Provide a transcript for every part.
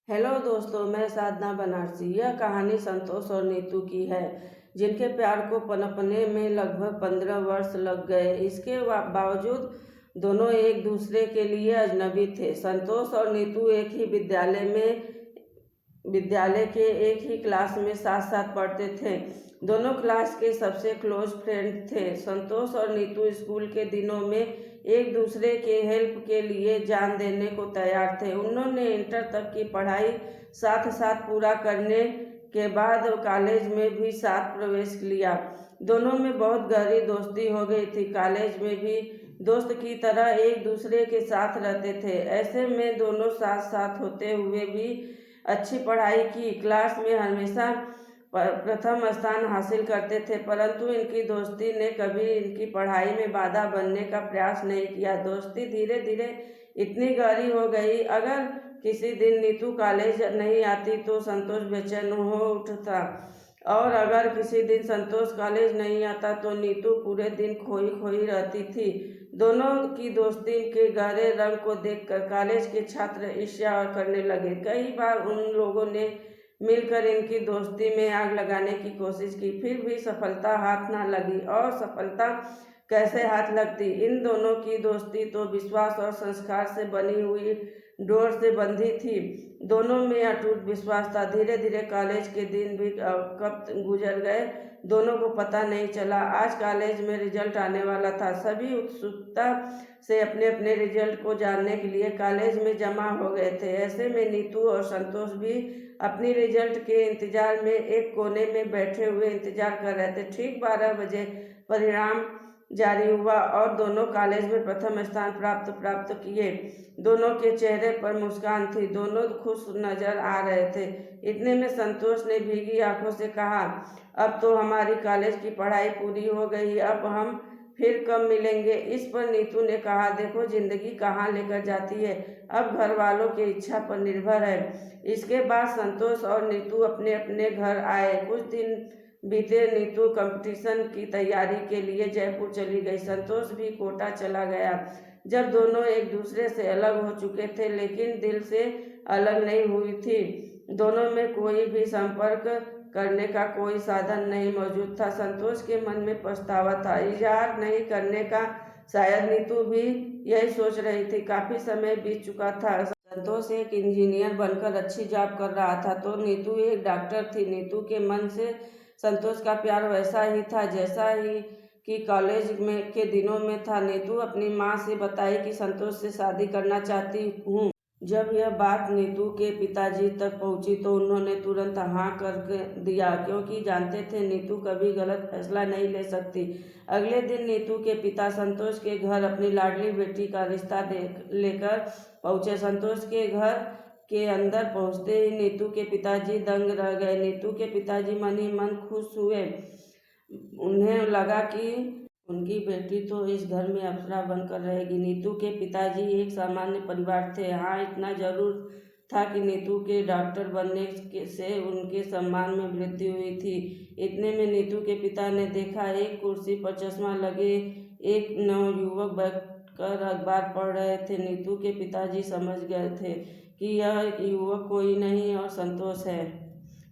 Hello दोस्तों, मैं साधना बनारसी। यह कहानी संतोष और नीतू की है, जिनके प्यार को पनपने में लगभग 15 वर्ष लग गए। इसके बावजूद दोनों एक दूसरे के लिए अजनबी थे। संतोष और नीतू एक ही विद्यालय के एक ही क्लास में साथ साथ पढ़ते थे। दोनों क्लास के सबसे क्लोज फ्रेंड थे। संतोष और नीतू स्कूल के दिनों में एक दूसरे के हेल्प के लिए जान देने को तैयार थे। उन्होंने इंटर तक की पढ़ाई साथ साथ पूरा करने के बाद कॉलेज में भी साथ प्रवेश लिया। दोनों में बहुत गहरी दोस्ती हो गई थी। कॉलेज में भी दोस्त की तरह एक दूसरे के साथ रहते थे। ऐसे में दोनों साथ साथ होते हुए भी अच्छी पढ़ाई की। क्लास में हमेशा प्रथम स्थान हासिल करते थे, परंतु इनकी दोस्ती ने कभी इनकी पढ़ाई में बाधा बनने का प्रयास नहीं किया। दोस्ती धीरे धीरे इतनी गहरी हो गई, अगर किसी दिन नीतू कॉलेज नहीं आती तो संतोष बेचैन हो उठता, और अगर किसी दिन संतोष कॉलेज नहीं आता तो नीतू पूरे दिन खोई खोई रहती थी। दोनों की दोस्ती के गहरे रंग को देखकर कॉलेज के छात्र ईर्ष्या करने लगे। कई बार उन लोगों ने मिलकर इनकी दोस्ती में आग लगाने की कोशिश की, फिर भी सफलता हाथ ना लगी। और सफलता कैसे हाथ लगती? इन दोनों की दोस्ती तो विश्वास और संस्कार से बनी हुई डोर से बंधी थी। दोनों में अटूट विश्वास था। धीरे धीरे कॉलेज के दिन भी कब गुजर गए, दोनों को पता नहीं चला। आज कॉलेज में रिजल्ट आने वाला था। सभी उत्सुकता से अपने अपने रिजल्ट को जानने के लिए कॉलेज में जमा हो गए थे। ऐसे में नीतू और संतोष भी अपनी रिजल्ट के इंतजार में एक कोने में बैठे हुए इंतजार कर रहे थे। ठीक 12 बजे परिणाम जारी हुआ और दोनों कॉलेज में प्रथम स्थान प्राप्त किए। दोनों के चेहरे पर मुस्कान थी, दोनों खुश नजर आ रहे थे। इतने में संतोष ने भीगी आंखों से कहा, अब तो हमारी कॉलेज की पढ़ाई पूरी हो गई, अब हम फिर कब मिलेंगे? इस पर नीतू ने कहा, देखो जिंदगी कहाँ लेकर जाती है, अब घर वालों की इच्छा पर निर्भर है। इसके बाद संतोष और नीतू अपने अपने घर आए। कुछ दिन बीते। नीतू कंपटीशन की तैयारी के लिए जयपुर चली गई। संतोष भी कोटा चला गया। जब दोनों एक दूसरे से अलग हो चुके थे, लेकिन दिल से अलग नहीं हुई थी। दोनों में कोई भी संपर्क करने का कोई साधन नहीं मौजूद था। संतोष के मन में पछतावा था, इजहार नहीं करने का। शायद नीतू भी यही सोच रही थी। काफी समय बीत चुका था। संतोष एक इंजीनियर बनकर अच्छी जॉब कर रहा था, तो नीतू एक डॉक्टर थी। नीतू के मन से संतोष का प्यार वैसा ही था जैसा ही कि कॉलेज में के दिनों में था। नीतू अपनी माँ से बताई कि संतोष से शादी करना चाहती हूँ। जब यह बात नीतू के पिताजी तक पहुंची तो उन्होंने तुरंत हाँ कर दिया, क्योंकि जानते थे नीतू कभी गलत फैसला नहीं ले सकती। अगले दिन नीतू के पिता संतोष के घर अपनी लाडली बेटी का रिश्ता लेकर पहुंचे। संतोष के घर के अंदर पहुंचते ही नीतू के पिताजी दंग रह गए। नीतू के पिताजी मन ही मन खुश हुए। उन्हें लगा कि उनकी बेटी तो इस घर में अप्सरा बनकर रहेगी। नीतू के पिताजी एक सामान्य परिवार थे। हाँ, इतना जरूर था कि नीतू के डॉक्टर बनने से उनके सम्मान में वृद्धि हुई थी। इतने में नीतू के पिता ने देखा, एक कुर्सी पर चश्मा लगे एक नवयुवक बैठकर अखबार पढ़ रहे थे। नीतू के पिताजी समझ गए थे कि यह युवक कोई नहीं और संतोष है।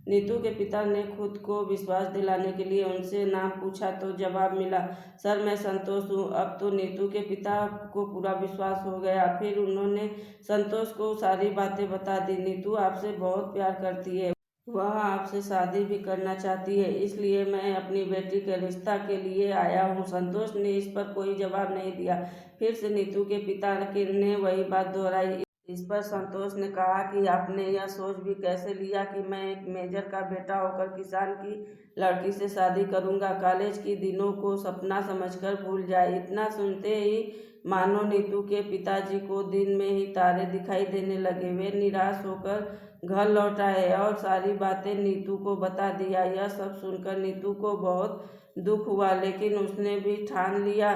नीतू के पिता ने खुद को विश्वास दिलाने के लिए उनसे नाम पूछा तो जवाब मिला, सर मैं संतोष हूँ। अब तो नीतू के पिता को पूरा विश्वास हो गया। फिर उन्होंने संतोष को सारी बातें बता दी। नीतू आपसे बहुत प्यार करती है, वह आपसे शादी भी करना चाहती है, इसलिए मैं अपनी बेटी के रिश्ता के लिए आया हूँ। संतोष ने इस पर कोई जवाब नहीं दिया। फिर से नीतू के पिता ने वही बात दोहराई। इस पर संतोष ने कहा कि आपने यह सोच भी कैसे लिया कि मैं एक मेजर का बेटा होकर किसान की लड़की से शादी करूंगा? कॉलेज के दिनों को सपना समझकर भूल जाए। इतना सुनते ही मानो नीतू के पिताजी को दिन में ही तारे दिखाई देने लगे। वे निराश होकर घर लौट आए और सारी बातें नीतू को बता दिया। यह सब सुनकर नीतू को बहुत दुख हुआ, लेकिन उसने भी ठान लिया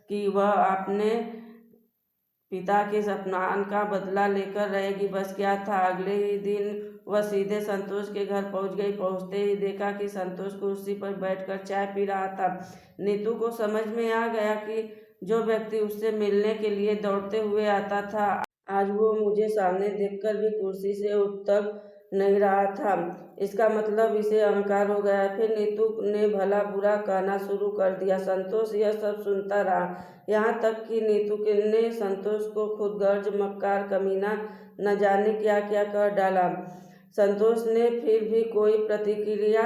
कि वह अपने पिता के अपमान का बदला लेकर रहेगी। बस क्या था, अगले ही दिन वह सीधे संतोष के घर पहुंच गई। पहुंचते ही देखा कि संतोष कुर्सी पर बैठकर चाय पी रहा था। नीतू को समझ में आ गया कि जो व्यक्ति उससे मिलने के लिए दौड़ते हुए आता था आज वो मुझे सामने देखकर भी कुर्सी से उठ तक नहीं रहा था। इसका मतलब इसे अहंकार हो गया। फिर नीतू ने भला बुरा कहना शुरू कर दिया। संतोष यह सब सुनता रहा, यहाँ तक कि नीतू ने संतोष को खुदगर्ज, मक्कार, कमीना, न जाने क्या क्या कह डाला। संतोष ने फिर भी कोई प्रतिक्रिया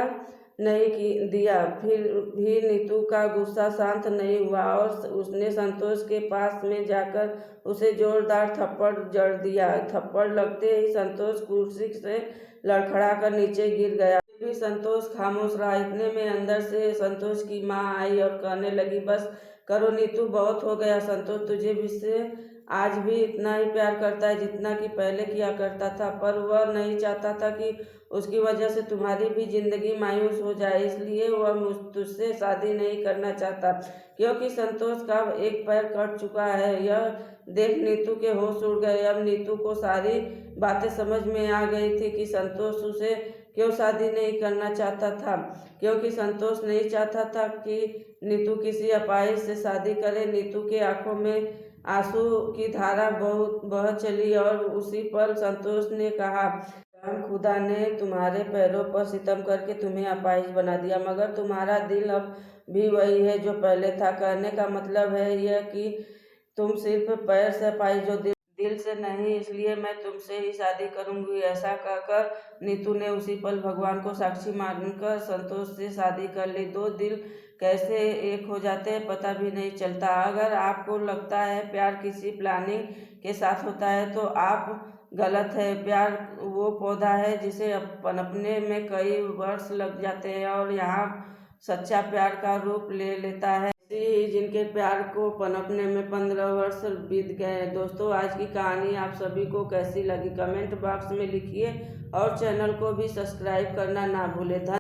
नहीं दिया। फिर भी नीतू का गुस्सा शांत नहीं हुआ और उसने संतोष के पास में जाकर उसे जोरदार थप्पड़ जड़ दिया। थप्पड़ लगते ही संतोष कुर्सी से लड़खड़ा कर नीचे गिर गया। फिर भी संतोष खामोश रहा। इतने में अंदर से संतोष की माँ आई और कहने लगी, बस करो नीतू, बहुत हो गया। संतोष तुझे भी से आज भी इतना ही प्यार करता है जितना कि पहले किया करता था, पर वह नहीं चाहता था कि उसकी वजह से तुम्हारी भी जिंदगी मायूस हो जाए, इसलिए वह तुझसे शादी नहीं करना चाहता, क्योंकि संतोष का एक पैर कट चुका है। यह देख नीतू के होश उड़ गए। अब नीतू को सारी बातें समझ में आ गई थी कि संतोष उसे क्यों शादी नहीं करना चाहता था, क्योंकि संतोष नहीं चाहता था कि नीतू किसी अपाहिज से शादी करे। नीतू के आंखों में आंसू की धारा बह चली और उसी पर संतोष ने कहा, खुदा ने तुम्हारे पैरों पर सितम करके तुम्हें अपाहिज बना दिया, मगर तुम्हारा दिल अब भी वही है जो पहले था। कहने का मतलब है यह कि तुम सिर्फ पैर से अपाहिज हो, दिल से नहीं, इसलिए मैं तुमसे ही शादी करूंगी। ऐसा कहकर नीतू ने उसी पल भगवान को साक्षी मानकर संतोष से शादी कर ली। दो दिल कैसे एक हो जाते हैं पता भी नहीं चलता। अगर आपको लगता है प्यार किसी प्लानिंग के साथ होता है तो आप गलत है। प्यार वो पौधा है जिसे पनपने में कई वर्ष लग जाते हैं और यहाँ सच्चा प्यार का रूप ले लेता है, जिनके प्यार को पनपने में 15 वर्ष बीत गए। दोस्तों, आज की कहानी आप सभी को कैसी लगी कमेंट बॉक्स में लिखिए और चैनल को भी सब्सक्राइब करना ना भूलें।